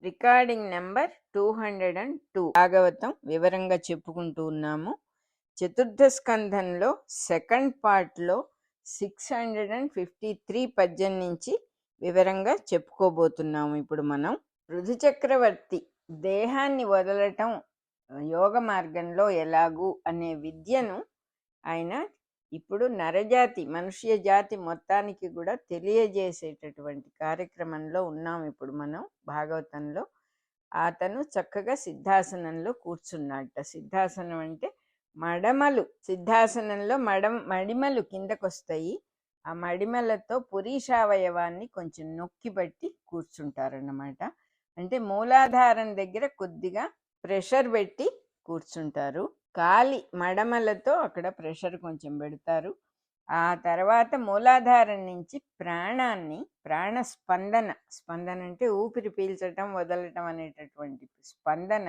Recording number 202 Bhagavatam వివరంగా చెప్పుకుంటూ ఉన్నాము. చతుర్థ స్కంధంలో సెకండ్ పార్ట్లో 653 పద్యం నుంచి వివరంగా చెప్పుకోబోతున్నాము. ఇప్పుడు మనం పృథు చక్రవర్తి దేహాన్ని వదలటం యోగ మార్గంలో ఎలాగూ అనే విద్యను ఆయన ఇప్పుడు నరజాతి మనుష్య జాతి మొత్తానికి కూడా తెలియజేసేటటువంటి కార్యక్రమంలో ఉన్నాం. ఇప్పుడు మనం భాగవతంలో అతను చక్కగా సిద్ధాసనంలో కూర్చున్నట్ట. సిద్ధాసనం అంటే మడమలు, సిద్ధాసనంలో మడిమలు కిందకొస్తాయి. ఆ మడిమలతో పురీషావయవాన్ని కొంచెం నొక్కి బట్టి కూర్చుంటారన్నమాట. అంటే మూలాధారం దగ్గర కొద్దిగా ప్రెషర్ పెట్టి కూర్చుంటారు. కాలి మడమలతో అక్కడ ప్రెషర్ కొంచెం పెడతారు. ఆ తర్వాత మూలాధారం నుంచి ప్రాణ స్పందన, స్పందన అంటే ఊపిరి పీల్చటం వదలటం అనేటటువంటి స్పందన,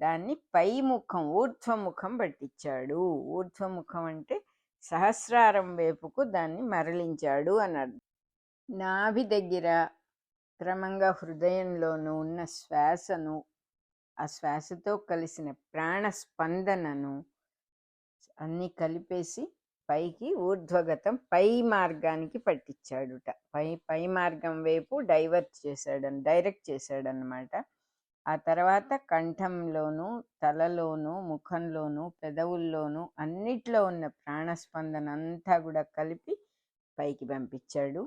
దాన్ని పై ముఖం ఊర్ధ్వముఖం పట్టించాడు. ఊర్ధ్వముఖం అంటే సహస్రారం వైపుకు దాన్ని మరలించాడు అన్నాడు. నాభి దగ్గర క్రమంగా హృదయంలోనూ ఉన్న శ్వాసను, ఆ శ్వాసతో కలిసిన ప్రాణ స్పందనను అన్నీ కలిపేసి పైకి ఊర్ధ్వగతం పై మార్గానికి పట్టించాడుట. పై మార్గం వైపు డైరెక్ట్ చేశాడనమాట. ఆ తర్వాత కంఠంలోనూ తలలోనూ ముఖంలోనూ పెదవుల్లోనూ అన్నిట్లో ఉన్న ప్రాణస్పందన అంతా కూడా కలిపి పైకి పంపించాడు.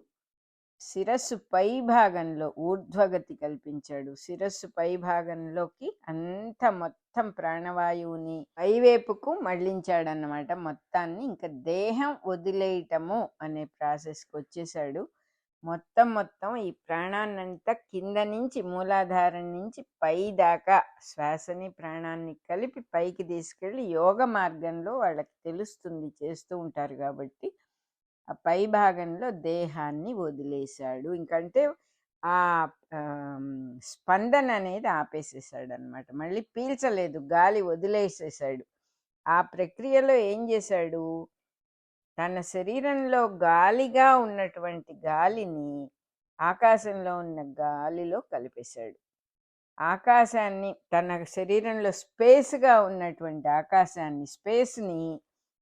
శిరస్సు పై భాగంలో ఊర్ధ్వగతి కల్పించాడు. శిరస్సు పై భాగంలోకి అంత మొత్తం ప్రాణవాయువుని పైవైపుకు మళ్ళించాడన్నమాట మొత్తాన్ని. ఇంకా దేహం వదిలేయటము అనే ప్రాసెస్కి వచ్చేసాడు. మొత్తం ఈ ప్రాణాన్నంతా కింద నుంచి మూలాధారం నుంచి పై దాకా శ్వాసని ప్రాణాన్ని కలిపి పైకి తీసుకెళ్ళి యోగ మార్గంలో వాళ్ళకి తెలుస్తుంది, చేస్తూ ఉంటారు కాబట్టి ఆ పై భాగంలో దేహాన్ని వదిలేశాడు. ఇంకంటే ఆ స్పందన అనేది ఆపేసేసాడు అనమాట. మళ్ళీ పీల్చలేదు, గాలి వదిలేసేసాడు. ఆ ప్రక్రియలో ఏం చేశాడు, తన శరీరంలో గాలిగా ఉన్నటువంటి గాలిని ఆకాశంలో ఉన్న గాలిలో కలిపేశాడు. ఆకాశాన్ని, తన శరీరంలో స్పేస్గా ఉన్నటువంటి ఆకాశాన్ని,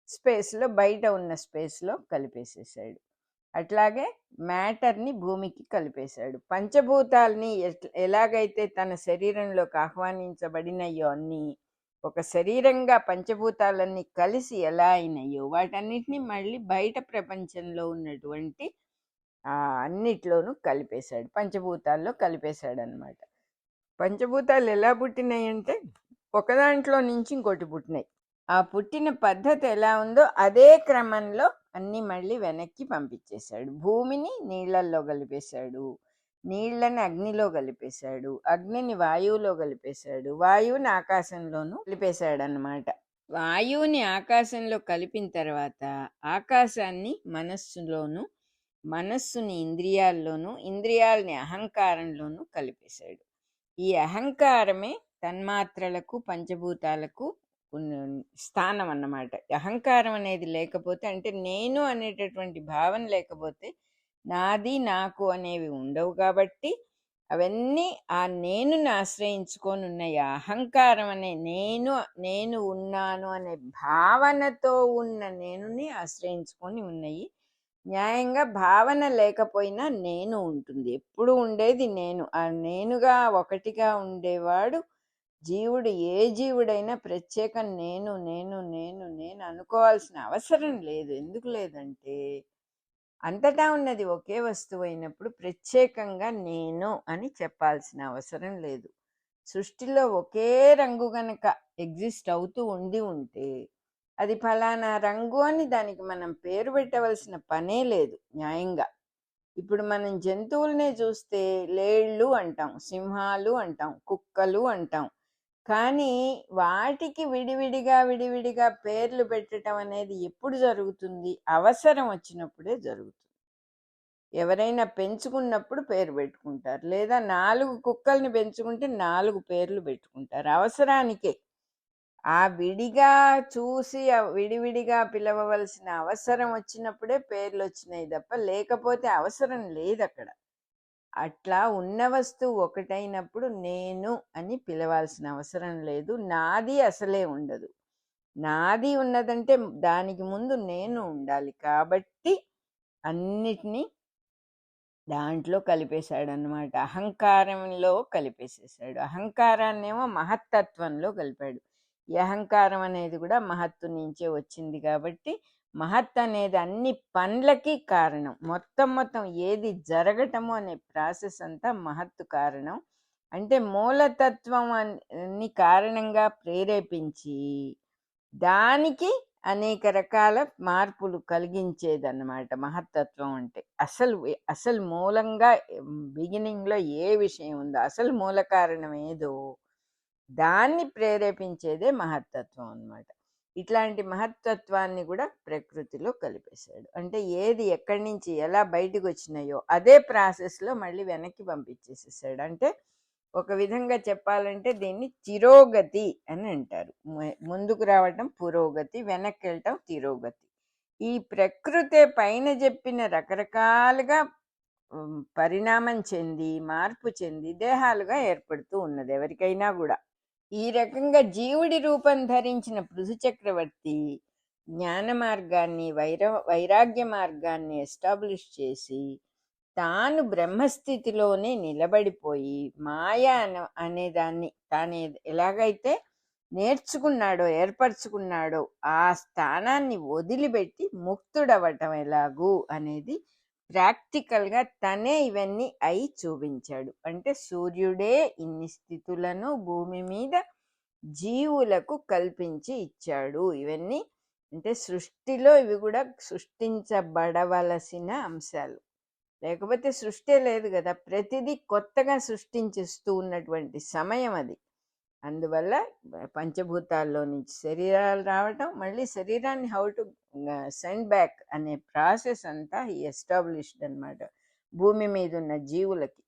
స్పేస్లో బయట ఉన్న స్పేస్లో కలిపేసేసాడు. అట్లాగే మ్యాటర్ని భూమికి కలిపేశాడు. పంచభూతాల్ని ఎలాగైతే తన శరీరంలోకి ఆహ్వానించబడినయో అన్నీ ఒక శరీరంగా పంచభూతాలన్నీ కలిసి ఎలా అయినాయో వాటన్నిటినీ మళ్ళీ బయట ప్రపంచంలో ఉన్నటువంటి అన్నిట్లోనూ కలిపేశాడు, పంచభూతాల్లో కలిపేశాడు అనమాట. పంచభూతాలు ఎలా పుట్టినాయి అంటే ఒకదాంట్లో నుంచి ఇంకోటి పుట్టినాయి. ఆ పుట్టిన పద్ధతి ఎలా ఉందో అదే క్రమంలో అన్నీ మళ్ళీ వెనక్కి పంపించేశాడు. భూమిని నీళ్లల్లో కలిపేశాడు, నీళ్లని అగ్నిలో కలిపేశాడు, అగ్నిని వాయువులో కలిపేశాడు, వాయువుని ఆకాశంలోనూ కలిపేశాడు అన్నమాట. వాయువుని ఆకాశంలో కలిపిన తర్వాత ఆకాశాన్ని మనస్సులోను, మనస్సుని ఇంద్రియాల్లోనూ, ఇంద్రియాలని అహంకారంలోనూ కలిపేశాడు. ఈ అహంకారమే తన్మాత్రలకు పంచభూతాలకు స్థానం అన్నమాట. అహంకారం అనేది లేకపోతే, అంటే నేను అనేటటువంటి భావన లేకపోతే నాది నాకు అనేవి ఉండవు. కాబట్టి అవన్నీ ఆ నేనుని ఆశ్రయించుకొని ఉన్నాయి. అహంకారం అనే నేను ఉన్నాను అనే భావనతో ఉన్న నేనుని ఆశ్రయించుకొని ఉన్నాయి. న్యాయంగా భావన లేకపోయినా నేను ఉంటుంది, ఎప్పుడు ఉండేది నేను. ఆ నేనుగా ఒకటిగా ఉండేవాడు జీవుడు. ఏ జీవుడైనా ప్రత్యేకం నేను నేను నేను నేను అనుకోవాల్సిన అవసరం లేదు. ఎందుకు లేదంటే అంతటా ఉన్నది ఒకే వస్తువు అయినప్పుడు ప్రత్యేకంగా నేను అని చెప్పాల్సిన అవసరం లేదు. సృష్టిలో ఒకే రంగు గనక ఎగ్జిస్ట్ అవుతూ ఉంటే అది ఫలానా రంగు అని దానికి మనం పేరు పెట్టవలసిన పనే లేదు న్యాయంగా. ఇప్పుడు మనం జంతువులనే చూస్తే లేళ్ళు అంటాం, సింహాలు అంటాం, కుక్కలు అంటాం. కానీ వాటికి విడివిడిగా పేర్లు పెట్టడం అనేది ఎప్పుడు జరుగుతుంది? అవసరం వచ్చినప్పుడే జరుగుతుంది. ఎవరైనా పెంచుకున్నప్పుడు పేరు పెట్టుకుంటారు, లేదా 4 కుక్కల్ని పెంచుకుంటే 4 పేర్లు పెట్టుకుంటారు అవసరానికే. ఆ విడిగా చూసి విడివిడిగా పిలవవలసిన అవసరం వచ్చినప్పుడే పేర్లు వచ్చినాయి తప్ప లేకపోతే అవసరం లేదు అక్కడ. అట్లా ఉన్న వస్తువు ఒకటైనప్పుడు నేను అని పిలవాల్సిన అవసరం లేదు. నాది అసలే ఉండదు. నాది ఉన్నదంటే దానికి ముందు నేను ఉండాలి. కాబట్టి అన్నిటినీ దాంట్లో కలిపేశాడనమాట. అహంకారంలో కలిపేసేసాడు. అహంకారాన్నేమో మహత్తత్వంలో కలిపాడు. ఈ అహంకారం అనేది కూడా మహత్తు నుంచే వచ్చింది కాబట్టి మహత్ అనేది అన్ని పనులకి కారణం. మొత్తం ఏది జరగటము అనే ప్రాసెస్ అంతా మహత్తు కారణం. అంటే మూలతత్వం అని కారణంగా ప్రేరేపించి దానికి అనేక రకాల మార్పులు కలిగించేదన్నమాట మహత్తత్వం అంటే. అసలు మూలంగా బిగినింగ్లో ఏ విషయం ఉందో, అసలు మూల కారణం ఏదో దాన్ని ప్రేరేపించేదే మహత్తత్వం అన్నమాట. ఇట్లాంటి మహత్తత్వాన్ని కూడా ప్రకృతిలో కలిపేశాడు. అంటే ఏది ఎక్కడి నుంచి ఎలా బయటకు వచ్చినాయో అదే ప్రాసెస్లో మళ్ళీ వెనక్కి పంపించేసేసాడు. అంటే ఒక విధంగా చెప్పాలంటే దీన్ని తిరోగతి అని అంటారు. ముందుకు రావటం పురోగతి, వెనక్కి వెళ్ళటం తిరోగతి. ఈ ప్రకృతే పైన చెప్పిన రకరకాలుగా పరిణామం చెంది మార్పు చెంది దేహాలుగా ఏర్పడుతూ ఉన్నది ఎవరికైనా కూడా. ఈ రకంగా జీవుడి రూపం ధరించిన పృథు చక్రవర్తి జ్ఞాన మార్గాన్ని వైరాగ్య మార్గాన్ని ఎస్టాబ్లిష్ చేసి తాను బ్రహ్మస్థితిలోనే నిలబడిపోయి మాయా అనేదాన్ని తాను ఎలాగైతే నేర్చుకున్నాడో ఏర్పరచుకున్నాడో ఆ స్థానాన్ని వదిలిపెట్టి ముక్తుడవటం ఎలాగూ అనేది ప్రాక్టికల్గా తనే ఇవన్నీ అయి చూపించాడు. అంటే సూర్యుడే ఇన్ని స్థితులను భూమి మీద జీవులకు కల్పించి ఇచ్చాడు. ఇవన్నీ అంటే సృష్టిలో ఇవి కూడా సృష్టించబడవలసిన అంశాలు. లేకపోతే సృష్టి లేదు కదా, ప్రతిదీ కొత్తగా సృష్టించేస్తూ ఉన్నటువంటి సమయం అది. అందువల్ల పంచభూతాల్లో నుంచి శరీరాలు రావటం, మళ్ళీ శరీరాన్ని హౌ టు సెండ్ బ్యాక్ అనే ప్రాసెస్ అంతా ఎస్టాబ్లిష్డ్ అనమాట భూమి మీద ఉన్న జీవులకి.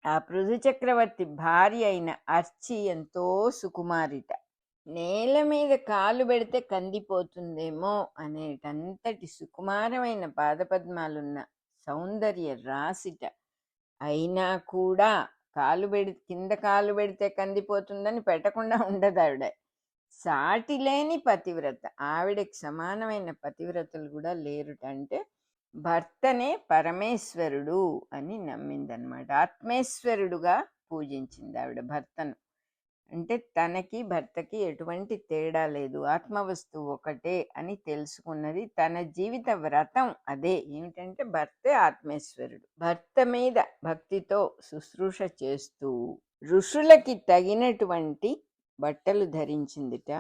ఆ పృథు చక్రవర్తి భార్య అయిన అర్చి ఎంతో సుకుమారిట. నేల మీద కాలు పెడితే కందిపోతుందేమో అనేటంతటి సుకుమారమైన పాదపద్మాలున్న సౌందర్య రాశిట. అయినా కూడా కింద కాలు పెడితే కందిపోతుందని పెట్టకుండా ఉండదు ఆవిడ. సాటి లేని పతివ్రత. ఆవిడకి సమానమైన పతివ్రతలు కూడా లేరుట. అంటే భర్తనే పరమేశ్వరుడు అని నమ్మిందనమాట. ఆత్మేశ్వరుడుగా పూజించింది ఆవిడ భర్తను. అంటే తనకి భర్తకి ఎటువంటి తేడా లేదు, ఆత్మవస్తువు ఒకటే అని తెలుసుకున్నది. తన జీవిత వ్రతం అదే. ఏమిటంటే భర్తే ఆత్మేశ్వరుడు. భర్త మీద భక్తితో శుశ్రూష చేస్తూ ఋషులకి తగినటువంటి బట్టలు ధరించిందిట.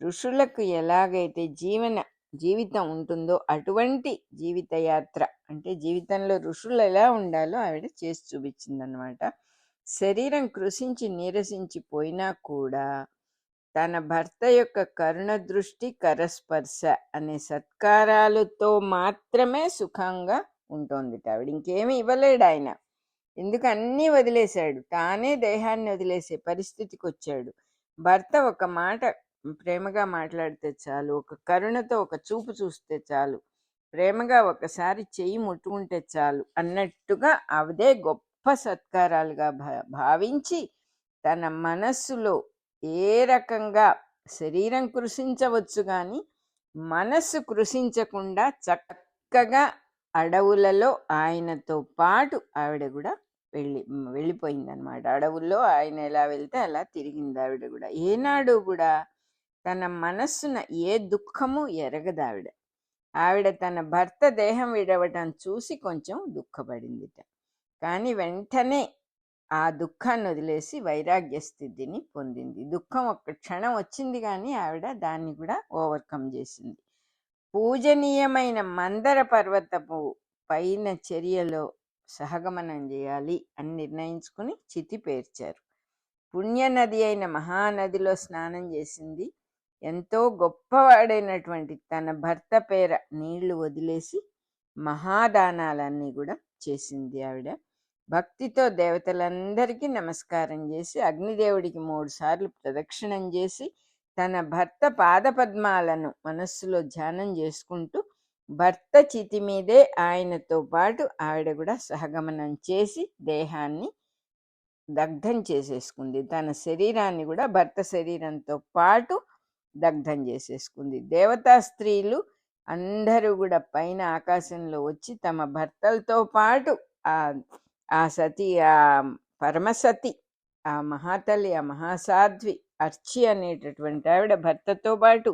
ఋషులకు ఎలాగైతే జీవితం ఉంటుందో అటువంటి జీవితయాత్ర, అంటే జీవితంలో ఋషులు ఎలా ఉండాలో ఆవిడ చేసి చూపించిందనమాట. శరీరం కృషించి నీరసించిపోయినా కూడా తన భర్త యొక్క కరుణ దృష్టి, కరస్పర్శ అనే సత్కారాలతో మాత్రమే సుఖంగా ఉంటోంది ఆవిడ. ఇంకేమీ ఇవ్వలేడు ఆయన. ఎందుకు అన్నీ వదిలేశాడు, తానే దేహాన్ని వదిలేసే పరిస్థితికి వచ్చాడు. భర్త ఒక మాట ప్రేమగా మాట్లాడితే చాలు, ఒక కరుణతో ఒక చూపు చూస్తే చాలు, ప్రేమగా ఒకసారి చెయ్యి ముట్టుకుంటే చాలు అన్నట్టుగా అదే గొప్ప సత్కారాలుగా భావించి తన మనస్సులో ఏ రకంగా శరీరం కృషించవచ్చు కానీ మనస్సు కృషించకుండా చక్కగా అడవులలో ఆయనతో పాటు ఆవిడ కూడా వెళ్ళిపోయిందనమాట. అడవుల్లో ఆయన ఎలా వెళ్తే అలా తిరిగింది ఆవిడ కూడా. ఏనాడు కూడా తన మనస్సున ఏ దుఃఖము ఎరగదావిడ. ఆవిడ తన భర్త దేహం విడవటం చూసి కొంచెం దుఃఖపడిందిట. కానీ వెంటనే ఆ దుఃఖాన్ని వదిలేసి వైరాగ్య స్థితిని పొందింది. దుఃఖం ఒక్క క్షణం వచ్చింది కానీ ఆవిడ దాన్ని కూడా ఓవర్కమ్ చేసింది. పూజనీయమైన మందర పర్వతపు పైన చర్యలో సహగమనం చేయాలి అని నిర్ణయించుకుని చితి పేర్చారు. పుణ్యనది అయిన మహానదిలో స్నానం చేసింది. ఎంతో గొప్పవాడైనటువంటి తన భర్త పేర నీళ్లు వదిలేసి మహాదానాలన్నీ కూడా చేసింది ఆవిడ. భక్తితో దేవతలందరికీ నమస్కారం చేసి అగ్నిదేవుడికి 3 సార్లు ప్రదక్షిణం చేసి తన భర్త పాదపద్మాలను మనస్సులో ధ్యానం చేసుకుంటూ భర్త చితి మీదే ఆయనతో పాటు ఆవిడ కూడా సహగమనం చేసి దేహాన్ని దగ్ధం చేసేసుకుంది. తన శరీరాన్ని కూడా భర్త శరీరంతో పాటు దగ్ధం చేసేసుకుంది. దేవతా స్త్రీలు అందరూ కూడా పైన ఆకాశంలో వచ్చి తమ భర్తలతో పాటు ఆ ఆ సతి, ఆ పరమసతి, ఆ మహాతల్లి, ఆ మహాసాధ్వి అర్చి అనేటటువంటి ఆవిడ భర్తతో పాటు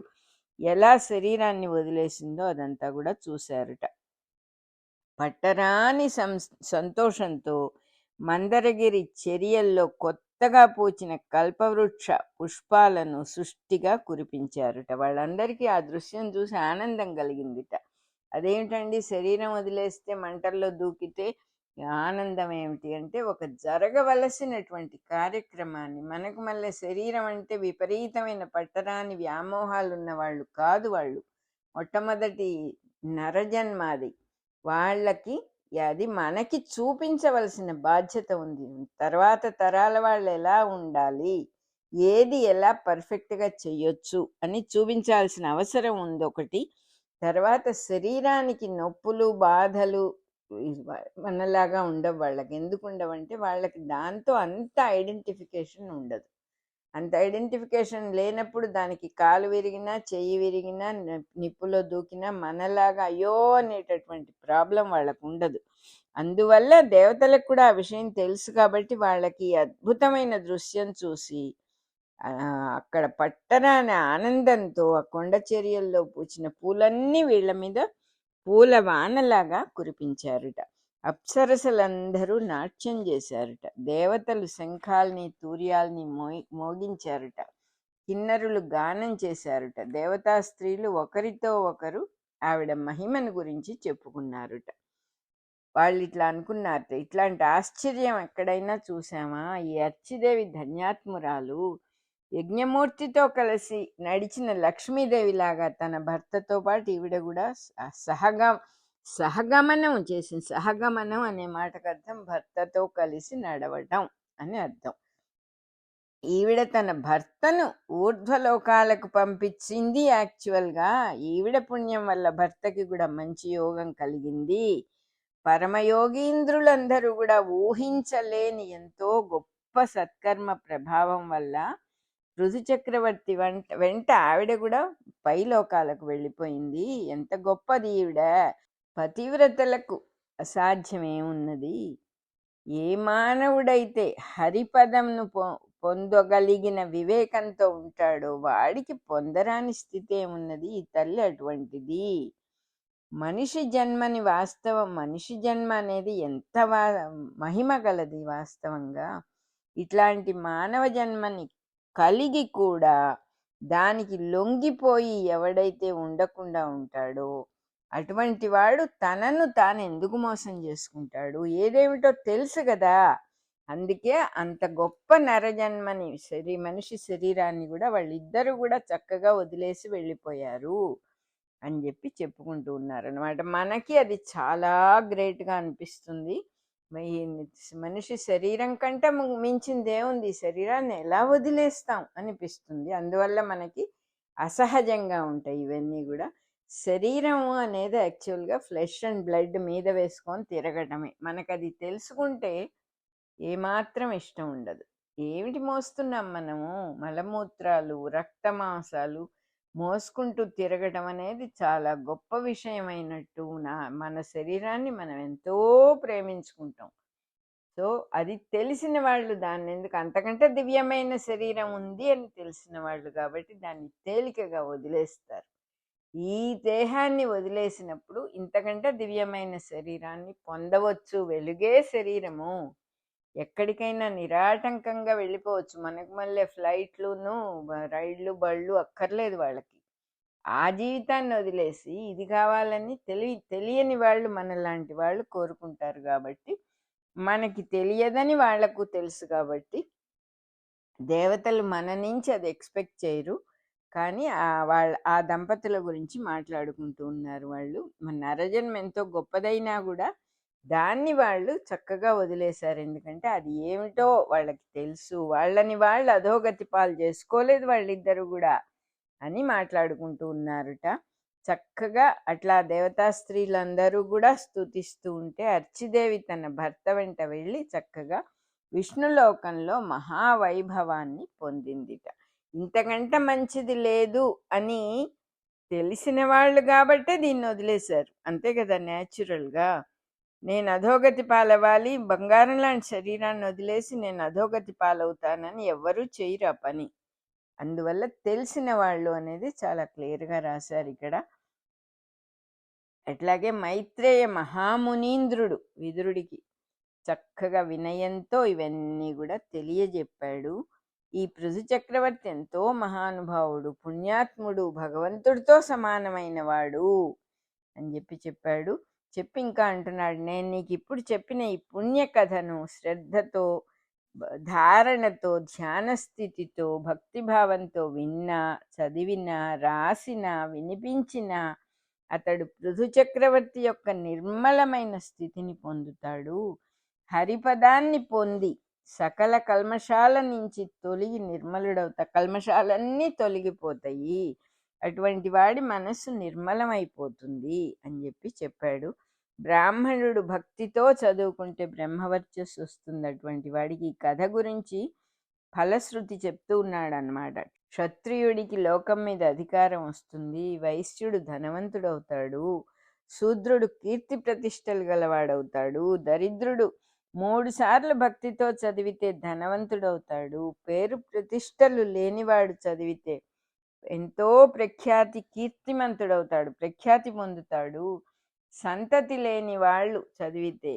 ఎలా శరీరాన్ని వదిలేసిందో అదంతా కూడా చూశారట. పట్టరాని సంతోషంతో మందరగిరి చర్యల్లో కొత్తగా పూచిన కల్పవృక్ష పుష్పాలను సృష్టిగా కురిపించారుట. వాళ్ళందరికీ ఆ దృశ్యం చూసి ఆనందం కలిగిందిట. అదేమిటండి, శరీరం వదిలేస్తే మంటల్లో దూకితే ఆనందం ఏమిటి అంటే, ఒక జరగవలసినటువంటి కార్యక్రమాన్ని, మనకు మళ్ళీ శరీరం అంటే విపరీతమైన పట్టరాని వ్యామోహాలు ఉన్న వాళ్ళు కాదు. వాళ్ళు మొట్టమొదటి నరజన్మాది, వాళ్ళకి అది మనకి చూపించవలసిన బాధ్యత ఉంది. తర్వాత తరాల వాళ్ళు ఎలా ఉండాలి, ఏది ఎలా పర్ఫెక్ట్గా చెయ్యొచ్చు అని చూపించాల్సిన అవసరం ఉంది ఒకటి. తర్వాత శరీరానికి నొప్పులు బాధలు మనలాగా ఉండవు వాళ్ళకి. ఎందుకు ఉండవంటే వాళ్ళకి దాంతో అంత ఐడెంటిఫికేషన్ ఉండదు. అంత ఐడెంటిఫికేషన్ లేనప్పుడు దానికి కాలు విరిగినా చెయ్యి విరిగినా నిప్పులో దూకినా మనలాగా అయ్యో అనేటటువంటి ప్రాబ్లం వాళ్ళకు ఉండదు. అందువల్ల దేవతలకు కూడా ఆ విషయం తెలుసు కాబట్టి వాళ్ళకి అద్భుతమైన దృశ్యం చూసి అక్కడ పట్టరాని ఆనందంతో ఆ కొండ చర్యల్లో పూచిన పూలన్నీ వీళ్ళ మీద పూల వానలాగా కురిపించారుట. అప్సరసలందరూ నాట్యం చేశారుట. దేవతలు శంఖాల్ని తూర్యాల్ని మోగించారుట. కిన్నరులు గానం చేశారుట. దేవతా స్త్రీలు ఒకరితో ఒకరు ఆవిడ మహిమను గురించి చెప్పుకున్నారుట. వాళ్ళు ఇట్లా అనుకున్నారట, ఇట్లాంటి ఆశ్చర్యం ఎక్కడైనా చూసామా? ఈ అర్చిదేవి ధన్యాత్మురాలు. యజ్ఞమూర్తితో కలిసి నడిచిన లక్ష్మీదేవిలాగా తన భర్తతో పాటు ఈవిడ కూడా సహగమనం చేసింది. సహగమనం అనే మాటకు అర్థం భర్తతో కలిసి నడవటం అని అర్థం. ఈవిడ తన భర్తను ఊర్ధ్వలోకాలకు పంపించింది. యాక్చువల్గా ఈవిడ పుణ్యం వల్ల భర్తకి కూడా మంచి యోగం కలిగింది. పరమయోగీంద్రులందరూ కూడా ఊహించలేని ఎంతో గొప్ప సత్కర్మ ప్రభావం వల్ల ఋతు చక్రవర్తి వెంట ఆవిడ కూడా పైలోకాలకు వెళ్ళిపోయింది. ఎంత గొప్పది ఈవిడ! పతివ్రతలకు అసాధ్యమేమున్నది? ఏ మానవుడైతే హరిపదంను పొందగలిగిన వివేకంతో ఉంటాడో వాడికి పొందరాని స్థితి ఏమున్నది? ఈ తల్లి అటువంటిది. మనిషి జన్మని వాస్తవం, మనిషి జన్మ అనేది ఎంత మహిమ గలది వాస్తవంగా. ఇట్లాంటి మానవ జన్మని కలిగి కూడా దానికి లొంగిపోయి ఎవడైతే ఉండకుండా ఉంటాడో అటువంటి వాడు తనను తాను ఎందుకు మోసం చేసుకుంటాడు? ఏదేమిటో తెలుసు కదా. అందుకే అంత గొప్ప నరజన్మని మనిషి శరీరాన్ని కూడా వాళ్ళిద్దరూ కూడా చక్కగా వదిలేసి వెళ్ళిపోయారు అని చెప్పి చెప్పుకుంటూ ఉన్నారనమాట. మనకి అది చాలా గ్రేట్గా అనిపిస్తుంది. మనిషి శరీరం కంటే మించింది ఏముంది? శరీరాన్ని ఎలా వదిలేస్తాం అనిపిస్తుంది. అందువల్ల మనకి అసహజంగా ఉంటాయి ఇవన్నీ కూడా. శరీరం అనేది యాక్చువల్గా ఫ్లెష్ అండ్ బ్లడ్ మీద వేసుకొని తిరగటమే. మనకు అది తెలుసుకుంటే ఏమాత్రం ఇష్టం ఉండదు. ఏమిటి మోస్తున్నాం మనము? మలమూత్రాలు, రక్తమాంసాలు మోసుకుంటూ తిరగటం అనేది చాలా గొప్ప విషయమైనట్టు మన శరీరాన్ని మనం ఎంతో ప్రేమించుకుంటాం. సో అది తెలిసిన వాళ్ళు దాన్ని ఎందుకు, అంతకంటే దివ్యమైన శరీరం ఉంది అని తెలిసిన వాళ్ళు కాబట్టి దాన్ని తేలికగా వదిలేస్తారు. ఈ దేహాన్ని వదిలేసినప్పుడు ఇంతకంటే దివ్యమైన శరీరాన్ని పొందవచ్చు. వెలుగే శరీరము. ఎక్కడికైనా నిరాటంకంగా వెళ్ళిపోవచ్చు. మనకు మళ్ళీ ఫ్లైట్లును రైళ్ళు బళ్ళు అక్కర్లేదు వాళ్ళకి. ఆ జీవితాన్ని వదిలేసి ఇది కావాలని తెలియని వాళ్ళు మనలాంటి వాళ్ళు కోరుకుంటారు కాబట్టి, మనకి తెలియదని వాళ్లకు తెలుసు కాబట్టి దేవతలు మన నుంచి అది ఎక్స్పెక్ట్ చేయరు. కానీ ఆ దంపతుల గురించి మాట్లాడుకుంటూ ఉన్నారు వాళ్ళు. మన నరజన్మ ఎంతో గొప్పదైనా కూడా దాన్ని వాళ్ళు చక్కగా వదిలేశారు. ఎందుకంటే అది ఏమిటో వాళ్ళకి తెలుసు. వాళ్ళని వాళ్ళు అధోగతి పాలు చేసుకోలేదు వాళ్ళిద్దరు కూడా అని మాట్లాడుకుంటూ ఉన్నారుట. చక్కగా అట్లా దేవతా స్త్రీలందరూ కూడా స్తుతిస్తూ ఉంటే అర్చిదేవి తన భర్త వెంట వెళ్ళి చక్కగా విష్ణులోకంలో మహావైభవాన్ని పొందిందిట. ఇంతకంటే మంచిది లేదు అని తెలిసిన వాళ్ళు కాబట్టే దీన్ని వదిలేశారు, అంతే కదా. న్యాచురల్గా నేను అధోగతి పాలవ్వాలి, బంగారం లాంటి శరీరాన్ని వదిలేసి నేను అధోగతి పాలవుతానని ఎవ్వరూ చేయరు ఆ పని. అందువల్ల తెలిసిన వాళ్ళు అనేది చాలా క్లియర్గా రాశారు ఇక్కడ. అట్లాగే మైత్రేయ మహామునీంద్రుడు విదురుడికి చక్కగా వినయంతో ఇవన్నీ కూడా తెలియజెప్పాడు. ఈ పృథు చక్రవర్తి ఎంతో మహానుభావుడు, పుణ్యాత్ముడు, భగవంతుడితో సమానమైన వాడు అని చెప్పాడు. చెప్పి ఇంకా అంటున్నాడు, నేను నీకు ఇప్పుడు చెప్పిన ఈ పుణ్య కథను శ్రద్ధతో, ధారణతో, ధ్యాన స్థితితో, భక్తిభావంతో విన్నా, చదివినా, రాసినా, వినిపించినా అతడు పృథు చక్రవర్తి యొక్క నిర్మలమైన స్థితిని పొందుతాడు. హరిపదాన్ని పొంది సకల కల్మషాల నుంచి తొలగి నిర్మలుడవుతా, కల్మషాలన్నీ తొలగిపోతాయి, అటువంటి వాడి మనస్సు నిర్మలమైపోతుంది అని చెప్పాడు. బ్రాహ్మణుడు భక్తితో చదువుకుంటే బ్రహ్మవర్చస్సు వస్తుంది అటువంటి వాడికి. ఈ కథ గురించి ఫలశ్రుతి చెప్తూ ఉన్నాడు అన్నమాట. క్షత్రియుడికి లోకం మీద అధికారం వస్తుంది, వైశ్యుడు ధనవంతుడవుతాడు, శూద్రుడు కీర్తి ప్రతిష్టలు గలవాడవుతాడు, దరిద్రుడు 3 సార్లు భక్తితో చదివితే ధనవంతుడవుతాడు, పేరు ప్రతిష్టలు లేనివాడు చదివితే ఎంతో ప్రఖ్యాతి కీర్తిమంతుడవుతాడు, ప్రఖ్యాతి పొందుతాడు, సంతతి లేని వాళ్ళు చదివితే,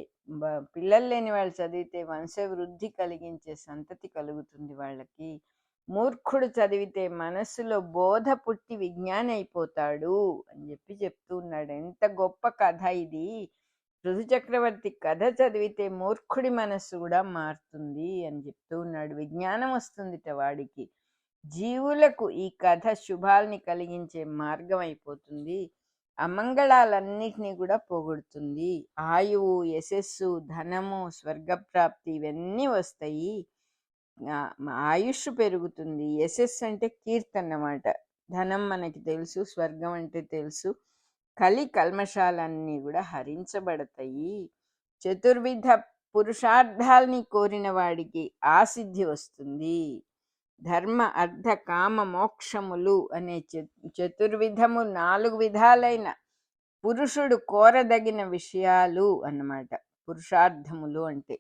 పిల్లలు లేని వాళ్ళు చదివితే వంశవృద్ధి కలిగించే సంతతి కలుగుతుంది వాళ్ళకి, మూర్ఖుడు చదివితే మనస్సులో బోధ పుట్టి విజ్ఞాని అయిపోతాడు అని చెప్తూ ఉన్నాడు. ఎంత గొప్ప కథ ఇది. పృథు చక్రవర్తి కథ చదివితే మూర్ఖుడి మనస్సు కూడా మారుతుంది అని చెప్తూ ఉన్నాడు. విజ్ఞానం వస్తుందిట వాడికి. జీవులకు ఈ కథ శుభాల్ని కలిగించే మార్గం అయిపోతుంది, అమంగళాలన్నిటినీ కూడా పోగొడుతుంది. ఆయువు, యశస్సు, ధనము, స్వర్గప్రాప్తి ఇవన్నీ వస్తాయి. ఆయుష్ పెరుగుతుంది. యశస్సు అంటే కీర్తి అన్నమాట. ధనం మనకి తెలుసు, స్వర్గం అంటే తెలుసు. కల్మషాలన్నీ కూడా హరించబడతాయి. చతుర్విధ పురుషార్థాల్ని కోరిన వాడికి ఆసిద్ధి వస్తుంది. ధర్మ, అర్థ, కామ, మోక్షములు అనే చతుర్విధము 4 విధాలైన పురుషుడు కోరదగిన విషయాలు అన్నమాట పురుషార్థములు అంటే.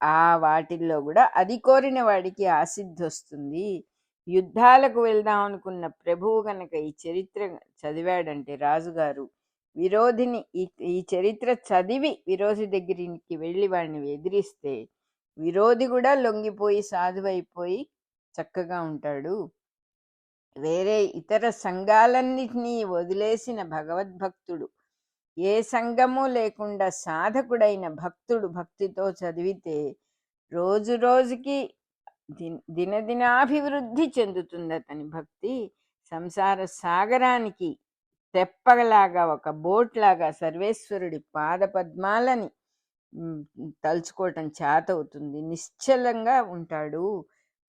ఆ వాటిల్లో కూడా అది కోరిన వాడికి ఆసిద్ధి వస్తుంది. యుద్ధాలకు వెళ్దాం అనుకున్న ప్రభువు గనక ఈ చరిత్ర చదివాడంటే రాజుగారు, విరోధిని ఈ చరిత్ర చదివి విరోధి దగ్గరికి వెళ్ళి వాడిని ఎదిరిస్తే విరోధి కూడా లొంగిపోయి సాధువైపోయి చక్కగా ఉంటాడు. వేరే ఇతర సంఘాలన్నిటినీ వదిలేసిన భగవద్భక్తుడు, ఏ సంఘము లేకుండా సాధకుడైన భక్తుడు భక్తితో చదివితే రోజు రోజుకి దినదినాభివృద్ధి చెందుతుంది అతని భక్తి. సంసార సాగరానికి తెప్పలాగా, ఒక బోట్ లాగా సర్వేశ్వరుడి పాద పద్మాలని తలుచుకోవటం చేతవుతుంది, నిశ్చలంగా ఉంటాడు.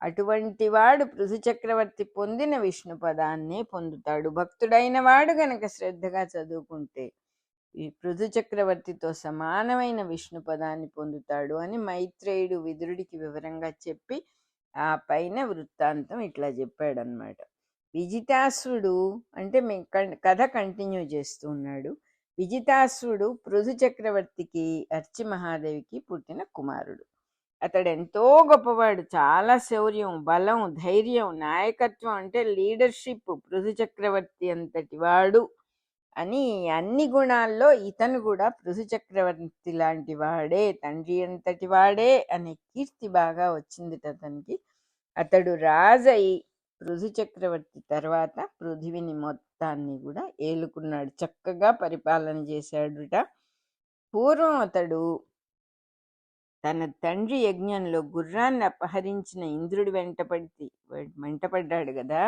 అటువంటి వాడు పృథు చక్రవర్తి పొందిన విష్ణు పదాన్నే పొందుతాడు. భక్తుడైన వాడు గనక శ్రద్ధగా చదువుకుంటే ఈ పృథు చక్రవర్తితో సమానమైన విష్ణు పదాన్ని పొందుతాడు అని మైత్రేయుడు విదురుడికి వివరంగా చెప్పి ఆ పైన వృత్తాంతం ఇట్లా చెప్పాడనమాట. విజితాశ్వుడు అంటే కథ కంటిన్యూ చేస్తూ ఉన్నాడు. విజితాశ్వుడు పృథు చక్రవర్తికి, అర్చి మహాదేవికి పుట్టిన కుమారుడు. అతడు ఎంతో గొప్పవాడు, చాలా శౌర్యం, బలం, ధైర్యం, నాయకత్వం అంటే లీడర్షిప్ పృథు చక్రవర్తి అంతటి వాడు అని అన్ని గుణాల్లో ఇతను కూడా పృథు చక్రవర్తి లాంటి వాడే, తండ్రి అంతటి వాడే అనే కీర్తి బాగా వచ్చింది అతనికి. అతడు రాజై పృథు చక్రవర్తి తర్వాత పృథివిని మొత్తాన్ని కూడా ఏలుకున్నాడు, చక్కగా పరిపాలన చేశాడుట. పూర్వం అతడు తన తండ్రి యజ్ఞంలో గుర్రాన్ని అపహరించిన ఇంద్రుడి వెంటపడ్డాడు కదా.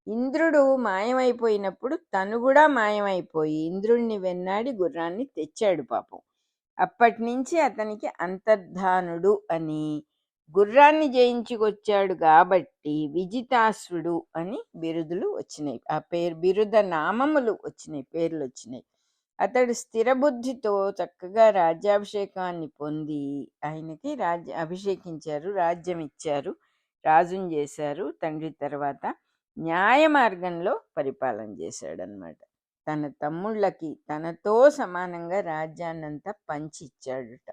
ఇంద్రుడు మాయమైపోయినప్పుడు తను కూడా మాయమైపోయి ఇంద్రుడిని వెన్నాడి గుర్రాన్ని తెచ్చాడు పాపం. అప్పటి నుంచి అతనికి అంతర్ధానుడు అని గుర్రాన్ని జయించుకొచ్చాడు కాబట్టి విజితాశ్వుడు అని బిరుదులు వచ్చినాయి. ఆ బిరుద నామములు వచ్చినాయి, పేర్లు వచ్చినాయి. అతడు స్థిరబుద్ధితో చక్కగా రాజ్యాభిషేకాన్ని పొంది ఆయనకి అభిషేకించారు, రాజ్యం ఇచ్చారు, రాజుని చేశారు. తండ్రి తర్వాత న్యాయ మార్గంలో పరిపాలన చేశాడనమాట. తన తమ్ముళ్ళకి తనతో సమానంగా రాజ్యాన్నంతా పంచి ఇచ్చాడుట.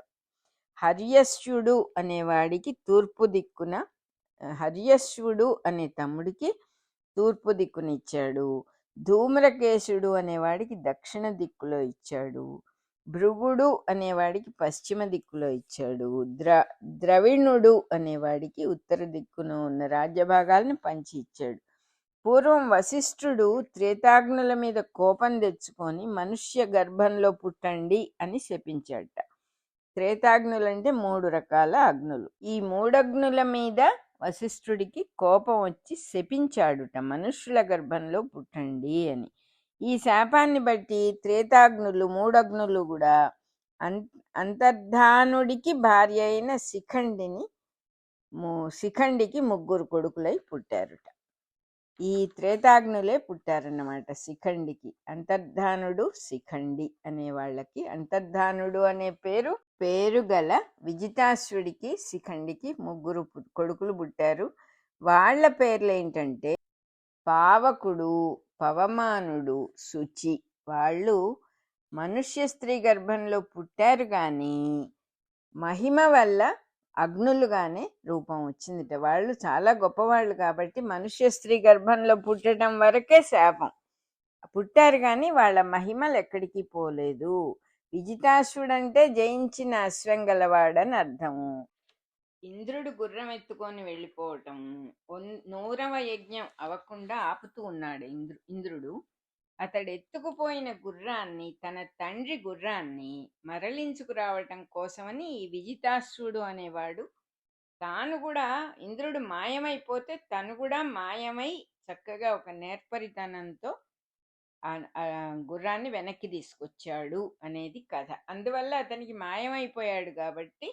హర్యశ్వుడు అనేవాడికి తూర్పు దిక్కున, హర్యశ్వుడు అనే తమ్ముడికి తూర్పు దిక్కునిచ్చాడు. ధూమ్రకేశుడు అనేవాడికి దక్షిణ దిక్కులో ఇచ్చాడు. భృగుడు అనేవాడికి పశ్చిమ దిక్కులో ఇచ్చాడు. ద్రవిణుడు అనేవాడికి ఉత్తర దిక్కున ఉన్న రాజ్యభాగాలను పంచి ఇచ్చాడు. పూర్వం వశిష్ఠుడు త్రేతాగ్నుల మీద కోపం తెచ్చుకొని మనుష్య గర్భంలో పుట్టండి అని శపించాడట. త్రేతాగ్నులంటే 3 రకాల అగ్నులు. ఈ 3 అగ్నుల మీద వశిష్ఠుడికి కోపం వచ్చి శపించాడుట, మనుష్యుల గర్భంలో పుట్టండి అని. ఈ శాపాన్ని బట్టి త్రేతాగ్నులు 3 అగ్నులు కూడా అంతర్ధానుడికి భార్య అయిన శిఖండికి 3 కొడుకులై పుట్టారుట. ఈ త్రేతాగ్నులే పుట్టారన్నమాట శిఖండికి. అంతర్ధానుడు, శిఖండి అనే వాళ్ళకి అంతర్ధానుడు అనే పేరు గల విజితాశ్వుడికి శిఖండికి 3 కొడుకులు పుట్టారు. వాళ్ళ పేర్లు ఏంటంటే పావకుడు, పవమానుడు, శుచి. వాళ్ళు మనుష్య స్త్రీ గర్భంలో పుట్టారు కానీ మహిమ వల్ల అగ్నులుగానే రూపం వచ్చిందిట. వాళ్ళు చాలా గొప్పవాళ్ళు కాబట్టి మనుష్య స్త్రీ గర్భంలో పుట్టడం వరకే శాపం. పుట్టారు కానీ వాళ్ళ మహిమలు ఎక్కడికి పోలేదు. విజితాశ్వుడంటే జయించిన అశ్వం గలవాడని అర్థము. ఇంద్రుడు గుర్రం ఎత్తుకొని వెళ్ళిపోవటం, 100వ యజ్ఞం అవ్వకుండా ఆపుతూ ఉన్నాడు ఇంద్రుడు. అతడు ఎత్తుకుపోయిన గుర్రాన్ని, తన తండ్రి గుర్రాన్ని మరలించుకురావటం కోసమని ఈ విజితాశ్వుడు అనేవాడు తాను కూడా, ఇంద్రుడు మాయమైపోతే తను కూడా మాయమై చక్కగా ఒక నేర్పరితనంతో గుర్రాన్ని వెనక్కి తీసుకొచ్చాడు అనేది కథ. అందువల్ల అతనికి మాయమైపోయాడు కాబట్టి,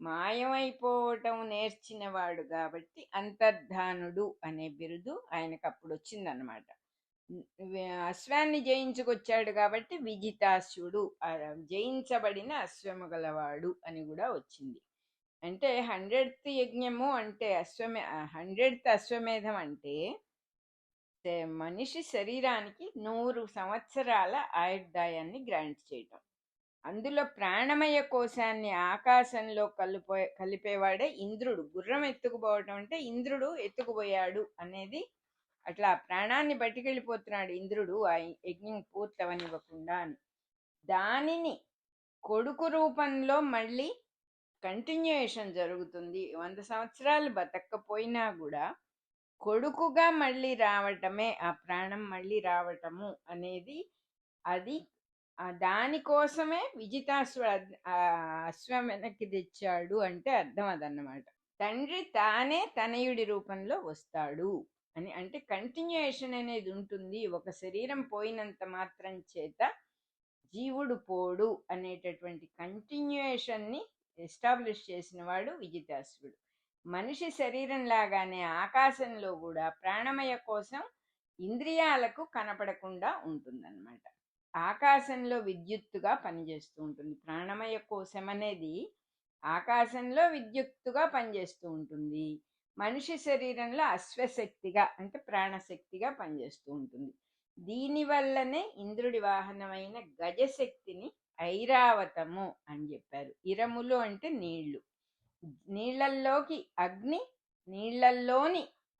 మాయమైపోవటం నేర్చినవాడు కాబట్టి అంతర్ధానుడు అనే బిరుదు ఆయనకు అప్పుడు వచ్చిందనమాట. అశ్వాన్ని జయించుకొచ్చాడు కాబట్టి విజితాశ్వుడు, జయించబడిన అశ్వము గలవాడు అని కూడా వచ్చింది. అంటే 100th యజ్ఞము అంటే 100th అశ్వమేధం అంటే మనిషి శరీరానికి 100 సంవత్సరాల ఆయుర్దాయాన్ని గ్రాంట్ చేయటం. అందులో ప్రాణమయ కోశాన్ని ఆకాశంలో కలిపేవాడే ఇంద్రుడు. గుర్రం ఎత్తుకుపోవటం అంటే ఇంద్రుడు ఎత్తుకుపోయాడు అనేది. అట్లా ప్రాణాన్ని పట్టుకెళ్ళిపోతున్నాడు ఇంద్రుడు ఆ యజ్ఞం పూర్తవనివ్వకుండా అని. దానిని కొడుకు రూపంలో మళ్ళీ కంటిన్యూయేషన్ జరుగుతుంది. 100 సంవత్సరాలు బతక్కపోయినా కూడా కొడుకుగా మళ్ళీ రావటమే, ఆ ప్రాణం మళ్ళీ రావటము అనేది. అది దానికోసమే అశ్వం వెనక్కి తెచ్చాడు అంటే అర్థం అదన్నమాట. తండ్రి తానే తనయుడి రూపంలో వస్తాడు అని. అంటే కంటిన్యూయేషన్ అనేది ఉంటుంది. ఒక శరీరం పోయినంత మాత్రం చేత జీవుడు పోడు అనేటటువంటి కంటిన్యూయేషన్ని ఎస్టాబ్లిష్ చేసిన వాడు విజితాశ్వుడు. మనిషి శరీరం లాగానే ఆకాశంలో కూడా ప్రాణమయ కోసం ఇంద్రియాలకు కనపడకుండా ఉంటుందన్నమాట. ఆకాశంలో విద్యుత్తుగా పనిచేస్తూ ఉంటుంది. ప్రాణమయ కోశం అనేది ఆకాశంలో విద్యుత్తుగా పనిచేస్తూ ఉంటుంది. మనిషి శరీరంలో అశ్వశక్తిగా అంటే ప్రాణశక్తిగా పనిచేస్తూ ఉంటుంది. దీనివల్లనే ఇంద్రుడి వాహనమైన గజశక్తిని ఐరావతము అని చెప్పారు. ఇరములు అంటే నీళ్లు. నీళ్లల్లోని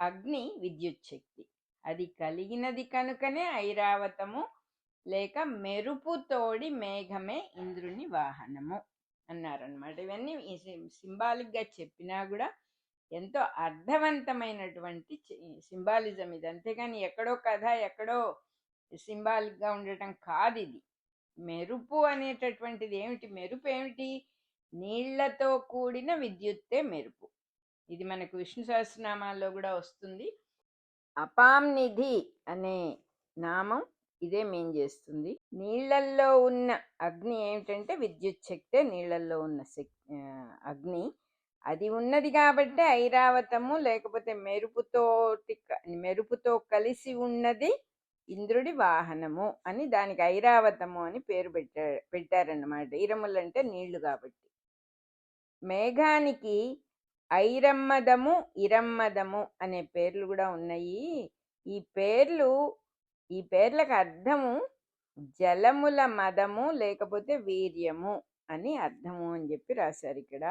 అగ్ని విద్యుత్ శక్తి. అది కలిగినది కనుకనే ఐరావతము, లేక మెరుపు తోడి మేఘమే ఇంద్రుని వాహనము అన్నారనమాట. ఇవన్నీ సింబాలిక్గా చెప్పినా కూడా ఎంతో అర్థవంతమైనటువంటి సింబాలిజం ఇది. అంతేగాని ఎక్కడో కథ ఎక్కడో సింబాలిక్గా ఉండటం కాదు ఇది. మెరుపు అనేటటువంటిది ఏమిటి? మెరుపు ఏమిటి? నీళ్లతో కూడిన విద్యుత్తే మెరుపు. ఇది మనకు విష్ణు సహస్రనామాల్లో కూడా వస్తుంది. అపాంనిధి అనే నామం ఇదే మీన్ చేస్తుంది. నీళ్లల్లో ఉన్న అగ్ని ఏమిటంటే విద్యుత్ శక్తే నీళ్లల్లో ఉన్న అగ్ని. అది ఉన్నది కాబట్టి ఐరావతము, లేకపోతే మెరుపుతో కలిసి ఉన్నది ఇంద్రుడి వాహనము అని దానికి ఐరావతము అని పేరు పెట్టారన్నమాట. ఇరములు అంటే నీళ్లు కాబట్టి. మేఘానికి ఐరమ్మదము, ఇరమ్మదము అనే పేర్లు కూడా ఉన్నాయి. ఈ పేర్లకు అర్థము జలముల మదము లేకపోతే వీర్యము అని అర్థము అని చెప్పి రాశారు ఇక్కడ.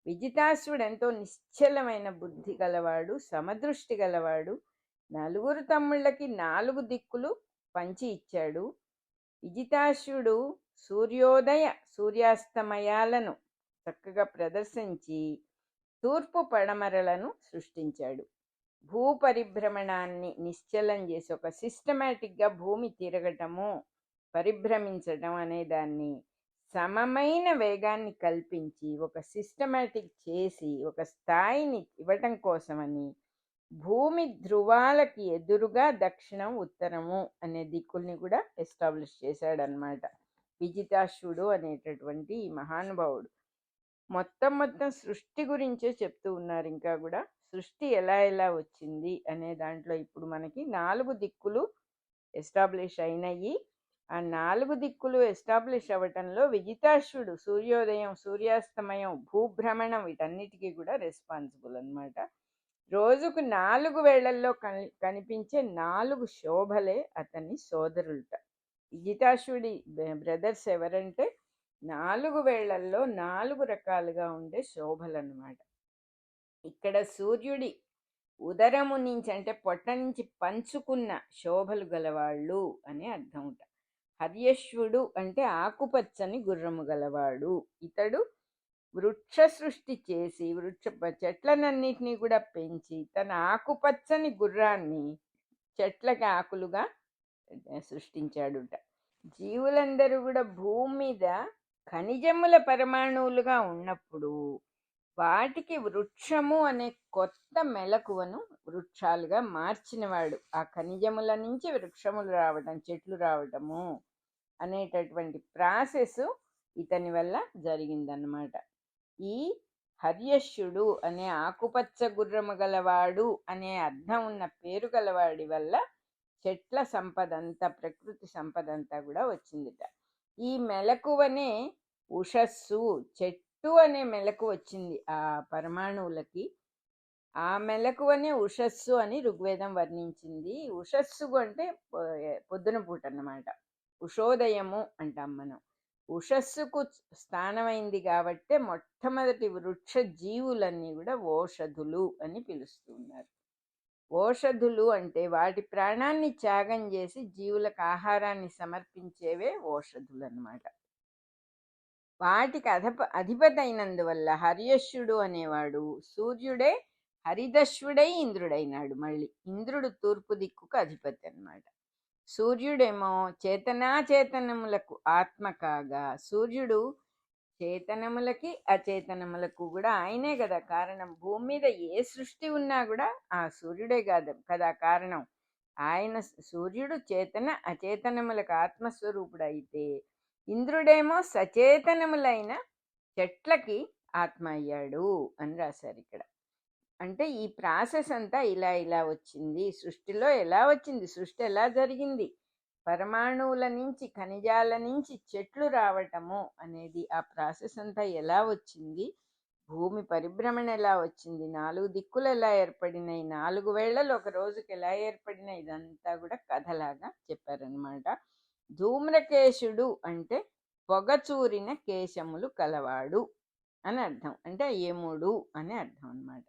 విజితాసుడు ఎంతో నిశ్చలమైన బుద్ధి గలవాడు, సమదృష్టి గలవాడు. 4 తమ్ముళ్ళకి 4 దిక్కులు పంచి ఇచ్చాడు. విజితాసుడు సూర్యోదయ సూర్యాస్తమయాలను చక్కగా ప్రదర్శించి తూర్పు పడమరలను సృష్టించాడు. భూ పరిభ్రమణాన్ని నిశ్చలం చేసి ఒక సిస్టమేటిక్గా భూమి తిరగటము, పరిభ్రమించటం అనే దాన్ని సమమైన వేగాన్ని కల్పించి ఒక సిస్టమేటిక్ చేసి ఒక స్థాయిని ఇవ్వటం కోసమని భూమి ధ్రువాలకి ఎదురుగా దక్షిణం ఉత్తరము అనే దిక్కుల్ని కూడా ఎస్టాబ్లిష్ చేశాడనమాట విజితాశ్వుడు అనేటటువంటి ఈ మహానుభావుడు. మొత్తం సృష్టి గురించే చెప్తూ ఉన్నారు. ఇంకా కూడా సృష్టి ఎలా వచ్చింది అనే దాంట్లో ఇప్పుడు మనకి 4 దిక్కులు ఎస్టాబ్లిష్ అయినాయి. ఆ 4 దిక్కులు ఎస్టాబ్లిష్ అవ్వటంలో విజితాశ్వుడు సూర్యోదయం, సూర్యాస్తమయం, భూభ్రమణం వీటన్నిటికీ కూడా రెస్పాన్సిబుల్ అనమాట. రోజుకు 4 వేళల్లో కనిపించే 4 శోభలే అతని సోదరులట. విజితాశ్వుడి బ్రదర్స్ ఎవరంటే 4 వేళల్లో 4 రకాలుగా ఉండే శోభలన్నమాట. ఇక్కడ సూర్యుడి ఉదరము నుంచి అంటే పొట్ట నుంచి పంచుకున్న శోభలు గలవాళ్ళు అని అర్థముట. హర్యశ్వుడు అంటే ఆకుపచ్చని గుర్రము గలవాడు. ఇతడు వృక్ష సృష్టి చేసి చెట్లనన్నిటినీ కూడా పెంచి తన ఆకుపచ్చని గుర్రాన్ని చెట్లకి ఆకులుగా సృష్టించాడుట. జీవులందరూ కూడా భూమి మీద ఖనిజముల పరమాణువులుగా ఉన్నప్పుడు వాటికి వృక్షము అనే కొత్త మెలకువను వృక్షాలుగా మార్చినవాడు. ఆ ఖనిజముల నుంచి వృక్షములు రావటం, చెట్లు రావటము అనేటటువంటి ప్రాసెస్ ఇతని వల్ల జరిగిందన్నమాట. ఈ హర్యశ్యుడు అనే ఆకుపచ్చ గుర్రము గలవాడు అనే అర్థం ఉన్న పేరు గలవాడి వల్ల చెట్ల సంపద అంతా, ప్రకృతి సంపద అంతా కూడా వచ్చిందిట. ఈ మెలకువనే ఉషస్సు, చెట్టు అనే మెలకు వచ్చింది ఆ పరమాణువులకి. ఆ మెలకువనే ఉషస్సు అని ఋగ్వేదం వర్ణించింది. ఉషస్సు అంటే పొద్దున పూట అన్నమాట. ఉషోదయము అంటాం మనం. ఉషస్సుకు స్థానమైంది కాబట్టి మొట్టమొదటి వృక్ష జీవులన్నీ కూడా ఓషధులు అని పిలుస్తున్నారు. ఓషధులు అంటే వాటి ప్రాణాన్ని త్యాగం చేసి జీవులకు ఆహారాన్ని సమర్పించేవే ఓషధులు అన్నమాట. వాటికి అధిపతి అయినందువల్ల హర్యశ్యుడు అనేవాడు సూర్యుడే హరిదశ్వుడై ఇంద్రుడైనాడు. మళ్ళీ ఇంద్రుడు తూర్పు దిక్కుకు అధిపతి అన్నమాట. సూర్యుడేమో చేతనాచేతనములకు ఆత్మ కాగా, సూర్యుడు చేతనములకి అచేతనములకు కూడా ఆయనే కదా కారణం. భూమి మీద ఏ సృష్టి ఉన్నా కూడా ఆ సూర్యుడే కదా కారణం. ఆయన సూర్యుడు చేతన అచేతనములకు ఆత్మస్వరూపుడు అయితే, ఇంద్రుడేమో సచేతనములైన చెట్లకి ఆత్మ అయ్యాడు అని రాశారు ఇక్కడ. అంటే ఈ ప్రాసెస్ అంతా ఇలా వచ్చింది. సృష్టిలో ఎలా వచ్చింది, సృష్టి ఎలా జరిగింది, పరమాణువుల నుంచి ఖనిజాల నుంచి చెట్లు రావటము అనేది ఆ ప్రాసెస్ అంతా ఎలా వచ్చింది, భూమి పరిభ్రమణ ఎలా వచ్చింది, 4 దిక్కులు ఎలా ఏర్పడినాయి, 4 వేళలు ఒక రోజుకి ఎలా ఏర్పడినాయి, ఇదంతా కూడా కథలాగా చెప్పారనమాట. ధూమ్రకేశుడు అంటే పొగచూరిన కేశములు కలవాడు అని అర్థం. అంటే యముడు అని అర్థం అనమాట.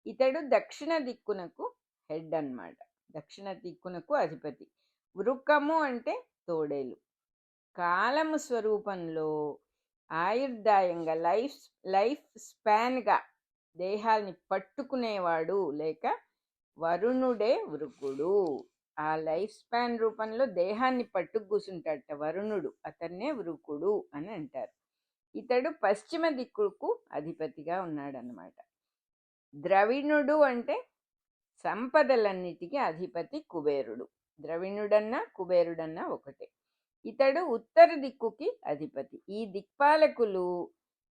ఇతడు దక్షిణ దిక్కునకు హెడ్ అన్నమాట. దక్షిణ దిక్కునకు అధిపతి. వృకము అంటే తోడేలు. కాలము స్వరూపంలో ఆయుర్దాయంగా లైఫ్ స్పాన్గా దేహాల్ని పట్టుకునేవాడు లేక వరుణుడే వృకుడు. ఆ లైఫ్ స్పాన్ రూపంలో దేహాన్ని పట్టుకు కూసుంటాడట వరుణుడు, అతన్నే వృకుడు అని అంటారు. ఇతడు పశ్చిమ దిక్కుకు అధిపతిగా ఉన్నాడనమాట. ద్రవిణుడు అంటే సంపదలన్నిటికీ అధిపతి కుబేరుడు. ద్రవిణుడన్నా కుబేరుడన్నా ఒకటే. ఇతడు ఉత్తర దిక్కుకి అధిపతి. ఈ దిక్పాలకులు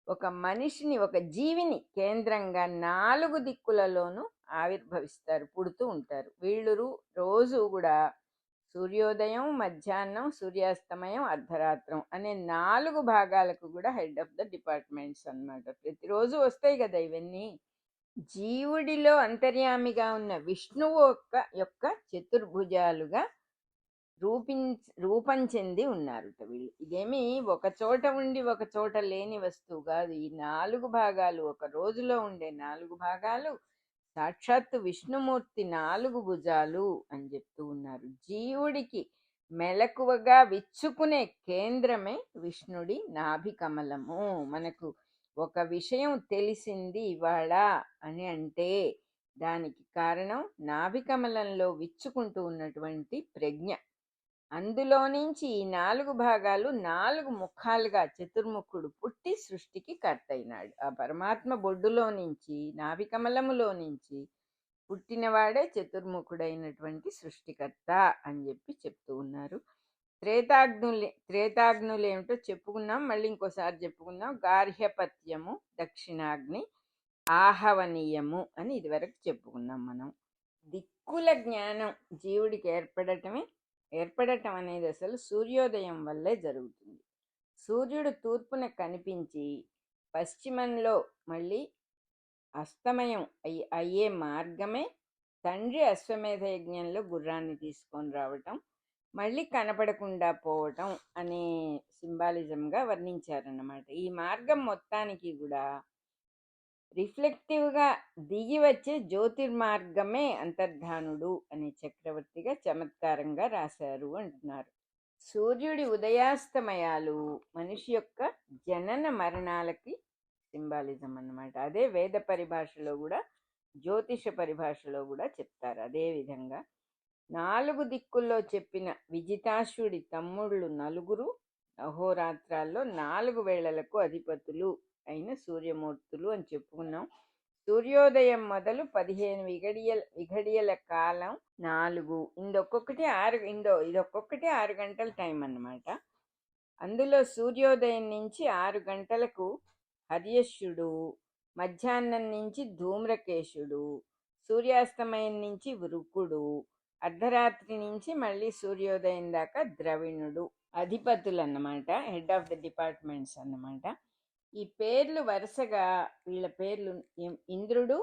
ఒక మనిషిని, ఒక జీవిని కేంద్రంగా 4 దిక్కులలోనూ ఆవిర్భవిస్తారు, పుడుతూ ఉంటారు. వీళ్ళు రోజు గూడా సూర్యోదయం, మధ్యాహ్నం, సూర్యాస్తమయం, అర్ధరాత్రం అనే 4 భాగాలకు గూడా హెడ్ ఆఫ్ ద డిపార్ట్మెంట్స్ అన్నమాట. ప్రతిరోజు వస్తాయి గదా ఇవన్నీ. జీవుడిలో అంతర్యామిగా ఉన్న విష్ణువు యొక్క చతుర్భుజాలుగా రూపం చెంది ఉన్నారుట వీళ్ళు. ఇదేమి ఒక చోట ఉండి ఒక చోట లేని వస్తువు కాదు. ఈ 4 భాగాలు, ఒక రోజులో ఉండే 4 భాగాలు సాక్షాత్తు విష్ణుమూర్తి 4 భుజాలు అని చెప్తూ ఉన్నారు. జీవుడికి మెలకువగా విచ్చుకునే కేంద్రమే విష్ణుడి నాభి కమలము. మనకు ఒక విషయం తెలిసింది ఇవాళ అని అంటే దానికి కారణం నాభి కమలంలో విచ్చుకుంటూ ఉన్నటువంటి ప్రజ్ఞ. అందులో నుంచి ఈ 4 భాగాలు 4 ముఖాలుగా చతుర్ముఖుడు పుట్టి సృష్టికి కర్త అయినాడు. ఆ పరమాత్మ బొడ్డులో నుంచి, నాభికమలములో నుంచి పుట్టినవాడే చతుర్ముఖుడైనటువంటి సృష్టికర్త అని చెప్పి చెప్తూ ఉన్నారు. త్రేతాగ్నులు ఏమిటో చెప్పుకున్నాం, మళ్ళీ ఇంకోసారి చెప్పుకుందాం. గార్హ్యపత్యము, దక్షిణాగ్ని, ఆహవనీయము అని ఇదివరకు చెప్పుకున్నాం మనం. దిక్కుల జ్ఞానం జీవుడికి ఏర్పడటం అనేది అసలు సూర్యోదయం వల్లే జరుగుతుంది. సూర్యుడు తూర్పున కనిపించి పశ్చిమంలో మళ్ళీ అస్తమయం అయ్యే మార్గమే తండ్రి అశ్వమేధ యజ్ఞంలో గుర్రాన్ని తీసుకొని రావటం, మళ్ళీ కనపడకుండా పోవటం అనే సింబాలిజంగా వర్ణించారన్నమాట. ఈ మార్గం మొత్తానికి కూడా రిఫ్లెక్టివ్గా దిగి వచ్చే జ్యోతిర్మార్గమే అంతర్ధానుడు అనే చక్రవర్తిగా చమత్కారంగా రాశారు అంటున్నారు. సూర్యుడి ఉదయాస్తమయాలు మనిషి యొక్క జనన మరణాలకి సింబాలిజం అన్నమాట. అదే వేద పరిభాషలో కూడా, జ్యోతిష పరిభాషలో కూడా చెప్తారు. అదే విధంగా 4 దిక్కుల్లో చెప్పిన విజితాశ్వుడి తమ్ముళ్ళు 4 అహోరాత్రాల్లో 4 వేళలకు అధిపతులు అయిన సూర్యమూర్తులు అని చెప్పుకున్నాం. సూర్యోదయం మొదలు 15 విఘడియల కాలం 4, ఇదొక్కొక్కటి 6 గంటల టైం అన్నమాట. అందులో సూర్యోదయం నుంచి 6 గంటలకు హర్యశ్యుడు, మధ్యాహ్నం నుంచి ధూమ్రకేశుడు, సూర్యాస్తమయం నుంచి వృకుడు, అర్ధరాత్రి నుంచి మళ్ళీ సూర్యోదయం దాకా ద్రవిణుడు అధిపతులు అన్నమాట, హెడ్ ఆఫ్ ద డిపార్ట్మెంట్స్ అన్నమాట. ఈ పేర్లు వరుసగా వీళ్ళ పేర్లు ఇంద్రుడు,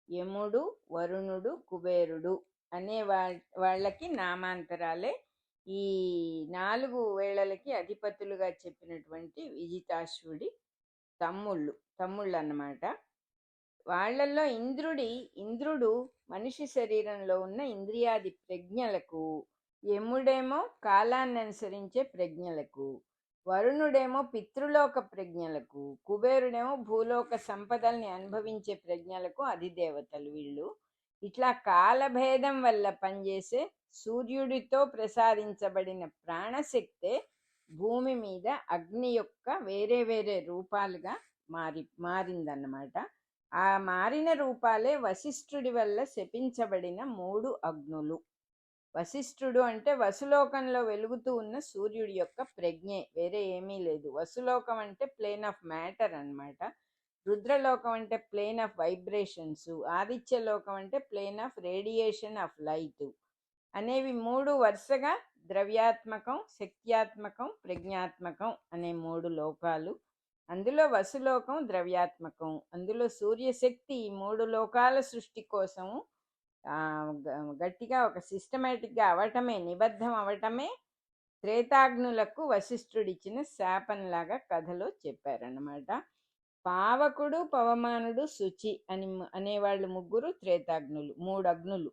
యముడు, వరుణుడు, కుబేరుడు అనే వాళ్ళకి నామాంతరాలే ఈ 4 వేళలకి అధిపతులుగా చెప్పినటువంటి విజితాశ్వుడి తమ్ముళ్ళు అన్నమాట. వాళ్ళల్లో ఇంద్రుడు మనిషి శరీరంలో ఉన్న ఇంద్రియాది ప్రజ్ఞలకు, యముడేమో కాలాన్ని అనుసరించే ప్రజ్ఞలకు, వరుణుడేమో పితృలోక ప్రజ్ఞలకు, కుబేరుడేమో భూలోక సంపదల్ని అనుభవించే ప్రజ్ఞలకు అధిదేవతలు వీళ్ళు. ఇట్లా కాలభేదం వల్ల పనిచేసే సూర్యుడితో ప్రసాదించబడిన ప్రాణశక్తే భూమి మీద అగ్ని యొక్క వేరే వేరే రూపాలుగా మారిందన్నమాట. ఆ మారిన రూపాలే వశిష్ఠుడి వల్ల శపించబడిన 3 అగ్నులు. వశిష్ఠుడు అంటే వసులోకంలో వెలుగుతూ ఉన్న సూర్యుడి యొక్క ప్రజ్ఞే, వేరే ఏమీ లేదు. వసులోకం అంటే ప్లేన్ ఆఫ్ మ్యాటర్ అన్నమాట. రుద్రలోకం అంటే ప్లేన్ ఆఫ్ వైబ్రేషన్స్, ఆదిత్యలోకం అంటే plane of radiation of light అనేవి 3 వరుసగా ద్రవ్యాత్మకం, శక్త్యాత్మకం, ప్రజ్ఞాత్మకం అనే 3 లోకాలు. అందులో వసులోకం ద్రవ్యాత్మకం. అందులో సూర్యశక్తి ఈ 3 లోకాల సృష్టి కోసము గట్టిగా ఒక సిస్టమేటిక్గా నిబద్ధం అవటమే త్రేతాగ్నులకు వశిష్ఠుడిచ్చిన శాపంలాగా కథలో చెప్పారన్నమాట. పావకుడు, పవమానుడు, శుచి అనేవాళ్ళు 3 త్రేతాగ్నులు, 3 అగ్నులు.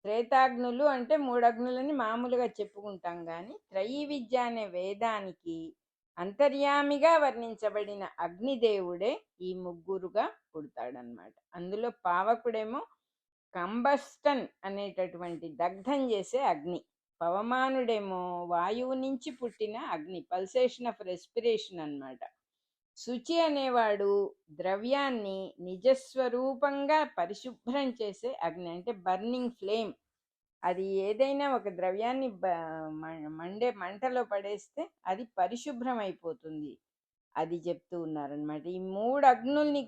త్రేతాగ్నులు అంటే 3 అగ్నులని మామూలుగా చెప్పుకుంటాం కానీ త్రయీ విద్య అనే వేదానికి అంతర్యామిగా వర్ణించబడిన అగ్నిదేవుడే ఈ 3గా పుడతాడనమాట. అందులో పావకుడేమో కంబస్టన్ అనేటటువంటి దగ్ధం చేసే అగ్ని, పవమానుడేమో వాయువు నుంచి పుట్టిన అగ్ని, పల్సేషన్ ఆఫ్ రెస్పిరేషన్ అన్నమాట. శుచి అనేవాడు ద్రవ్యాన్ని నిజస్వరూపంగా పరిశుభ్రం చేసే అగ్ని, అంటే బర్నింగ్ ఫ్లేమ్. అది ఏదైనా ఒక ద్రవ్యాన్ని మంటలో పడేస్తే అది పరిశుభ్రం అయిపోతుంది. అది చెప్తూ ఉన్నారనమాట. ఈ 3 అగ్నుల్ని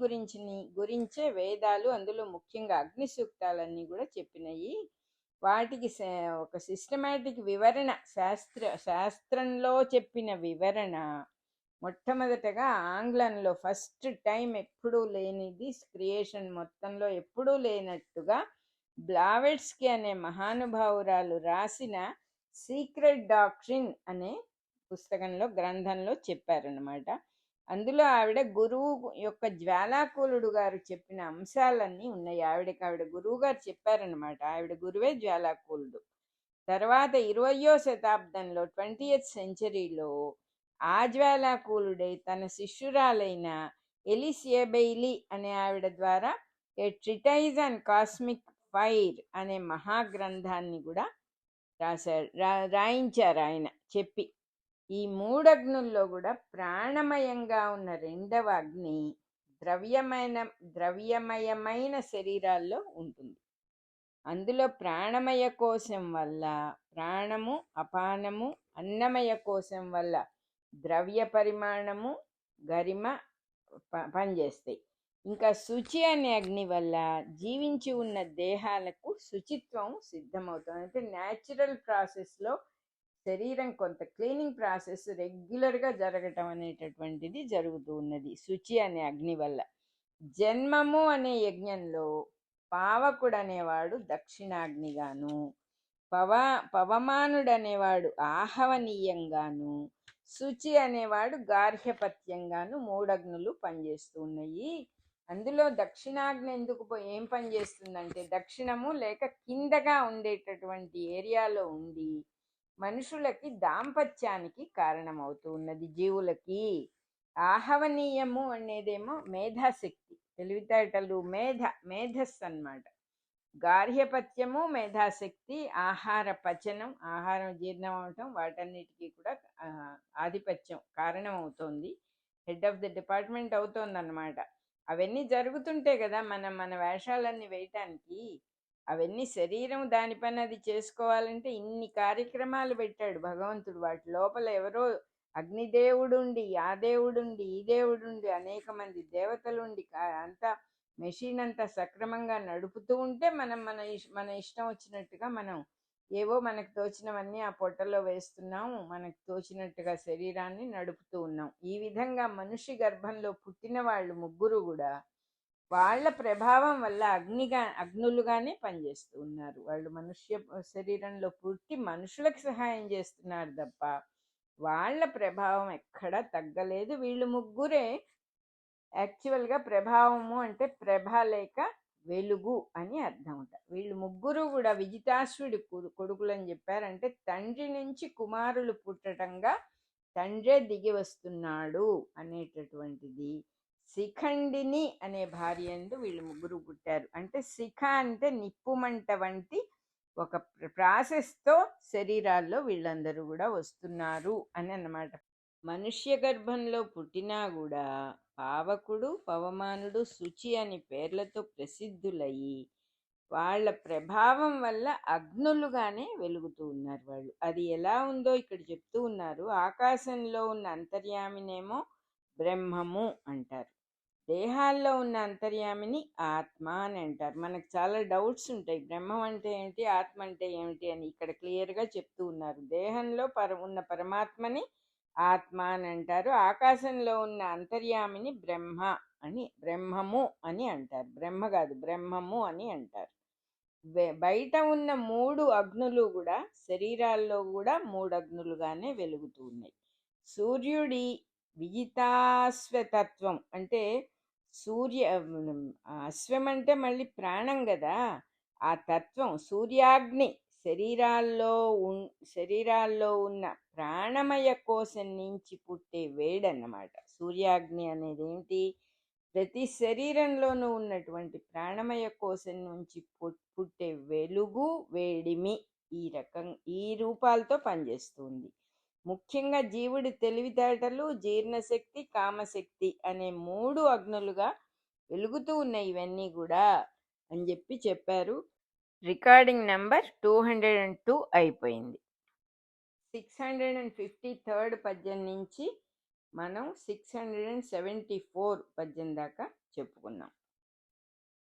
గురించే వేదాలు, అందులో ముఖ్యంగా అగ్ని సూక్తాలన్నీ కూడా చెప్పినయి. వాటికి ఒక సిస్టమాటిక్ వివరణ, శాస్త్రంలో చెప్పిన వివరణ మొట్టమొదటగా ఆంగ్లంలో ఫస్ట్ టైం ఎప్పుడూ లేనిది, క్రియేషన్ మొత్తంలో ఎప్పుడూ లేనట్టుగా బ్లావెట్స్కి అనే మహానుభావురాలు రాసిన సీక్రెట్ డాక్ట్రిన్ అనే పుస్తకంలో, గ్రంథంలో చెప్పారనమాట. అందులో ఆవిడ గురువు యొక్క జ్వాలాకులుడు గారు చెప్పిన అంశాలన్నీ ఉన్నాయి. ఆవిడ గురువు గారు చెప్పారనమాట. ఆవిడ గురువే జ్వాలాకులుడు. తర్వాత 20వ శతాబ్దంలో 20th సెంచరీలో ఆ జ్వాలాకులుడే తన శిష్యురాలైన ఎలిస్ ఎబెయిలీ అనే ఆవిడ ద్వారా ఏ ట్రిటైజ్ అండ్ కాస్మిక్ ఫైర్ అనే మహాగ్రంథాన్ని కూడా రాయించారు ఆయన చెప్పి. ఈ 3 అగ్నుల్లో కూడా ప్రాణమయంగా ఉన్న రెండవ అగ్ని ద్రవ్యమయమైన శరీరాల్లో ఉంటుంది. అందులో ప్రాణమయ కోశం వల్ల ప్రాణము, అపానము, అన్నమయ కోశం వల్ల ద్రవ్య పరిమాణము, గరిమ పనిచేస్తాయి. ఇంకా శుచి అనే అగ్ని వల్ల జీవించి ఉన్న దేహాలకు శుచిత్వం సిద్ధమవుతుంది. అంటే న్యాచురల్ ప్రాసెస్లో శరీరం కొంత క్లీనింగ్ ప్రాసెస్ రెగ్యులర్గా జరగటం అనేటటువంటిది జరుగుతూ ఉన్నది శుచి అనే అగ్ని వల్ల. జన్మము అనే యజ్ఞంలో పావకుడు అనేవాడు దక్షిణాగ్నిగాను, పవమానుడు అనేవాడు ఆహవనీయంగాను, శుచి అనేవాడు గార్హ్యపత్యంగాను 3 అగ్నులు పనిచేస్తూ ఉన్నాయి. అందులో దక్షిణాగ్ని ఏం పనిచేస్తుందంటే, దక్షిణము లేక కిందగా ఉండేటటువంటి ఏరియాలో ఉండి మనుషులకి దాంపత్యానికి కారణమవుతూ ఉన్నది జీవులకి. ఆహవనీయము అనేదేమో మేధాశక్తి, తెలివితేటలు, మేధస్సు అన్నమాట. గార్హ్యపత్యము మేధాశక్తి, ఆహార పచనం, ఆహారం జీర్ణం అవటం, వాటన్నిటికీ కూడా ఆధిపత్యం కారణం అవుతోంది. హెడ్ ఆఫ్ ది డిపార్ట్మెంట్ అవుతోంది అన్నమాట. అవన్నీ జరుగుతుంటే కదా మన వేషాలన్నీ వేయటానికి. అవన్నీ శరీరం దాని పని అది చేసుకోవాలంటే ఇన్ని కార్యక్రమాలు పెట్టాడు భగవంతుడు. వాటి లోపల ఎవరో అగ్నిదేవుడుండి, ఆ దేవుడుండి, ఈ దేవుడుండి, అనేక మంది దేవతలుండి అంతా మెషిన్ అంతా సక్రమంగా నడుపుతూ ఉంటే మన ఇష్టం వచ్చినట్టుగా మనం ఏవో మనకు తోచినవన్నీ ఆ పొట్టలో వేస్తున్నాము, మనకు తోచినట్టుగా శరీరాన్ని నడుపుతూ ఉన్నాం. ఈ విధంగా మనిషి గర్భంలో పుట్టిన వాళ్ళు ముగ్గురు కూడా వాళ్ళ ప్రభావం వల్ల అగ్నులుగానే పనిచేస్తూ ఉన్నారు. వాళ్ళు మనుష్య శరీరంలో పుట్టి మనుషులకు సహాయం చేస్తున్నారు తప్ప వాళ్ళ ప్రభావం ఎక్కడా తగ్గలేదు. వీళ్ళు ముగ్గురే యాక్చువల్గా ప్రభావము అంటే ప్రభ లేక వెలుగు అని అర్థం అవుతారు. వీళ్ళు ముగ్గురు కూడా విజితాశ్వుడి కొడుకులని చెప్పారంటే తండ్రి నుంచి కుమారులు పుట్టటంగా తండ్రే దిగి వస్తున్నాడు అనేటటువంటిది. శిఖండిని అనే భార్యందు వీళ్ళు ముగ్గురు పుట్టారు. అంటే శిఖ అంటే నిప్పుమంట వంటి ఒక ప్రాసెస్తో శరీరాల్లో వీళ్ళందరూ కూడా వస్తున్నారు అని అన్నమాట. మనుష్య గర్భంలో పుట్టినా కూడా పావకుడు, పవమానుడు, శుచి అని పేర్లతో ప్రసిద్ధులయ్యి వాళ్ళ ప్రభావం వల్ల అగ్నులుగానే వెలుగుతూ ఉన్నారు వాళ్ళు. అది ఎలా ఉందో ఇక్కడ చెప్తూ ఉన్నారు. ఆకాశంలో ఉన్న అంతర్యామినేమో బ్రహ్మము అంటారు, దేహాల్లో ఉన్న అంతర్యామిని ఆత్మ అని అంటారు. మనకు చాలా డౌట్స్ ఉంటాయి, బ్రహ్మం అంటే ఏంటి, ఆత్మ అంటే ఏమిటి అని. ఇక్కడ క్లియర్గా చెప్తూ ఉన్నారు. దేహంలో ఉన్న పరమాత్మని ఆత్మ అని అంటారు. ఆకాశంలో ఉన్న అంతర్యామిని బ్రహ్మము అని అంటారు. బ్రహ్మ కాదు, బ్రహ్మము అని అంటారు. బయట ఉన్న 3 అగ్నులు కూడా శరీరాల్లో కూడా 3 అగ్నులుగానే వెలుగుతూ ఉన్నాయి. సూర్యుడి విజితాశ్వతత్వం అంటే అశ్వం అంటే మళ్ళీ ప్రాణం కదా, ఆ తత్వం సూర్యాగ్ని శరీరాల్లో ఉన్న ప్రాణమయ కోశం నుంచి పుట్టే వేడన్నమాట. సూర్యాగ్ని అనేది ఏంటి, ప్రతి శరీరంలోనూ ఉన్నటువంటి ప్రాణమయ కోశం నుంచి పుట్టే వెలుగు, వేడిమి ఈ రూపాలతో పనిచేస్తుంది. ముఖ్యంగా జీవుడి తెలివితేటలు, జీర్ణశక్తి, కామశక్తి అనే 3 అగ్నులుగా వెలుగుతూ ఉన్నాయి ఇవన్నీ కూడా అని చెప్పారు. రికార్డింగ్ నెంబర్ 202 అయిపోయింది. 653 పద్యం నుంచి మనం 674 పద్యం దాకా చెప్పుకున్నాం.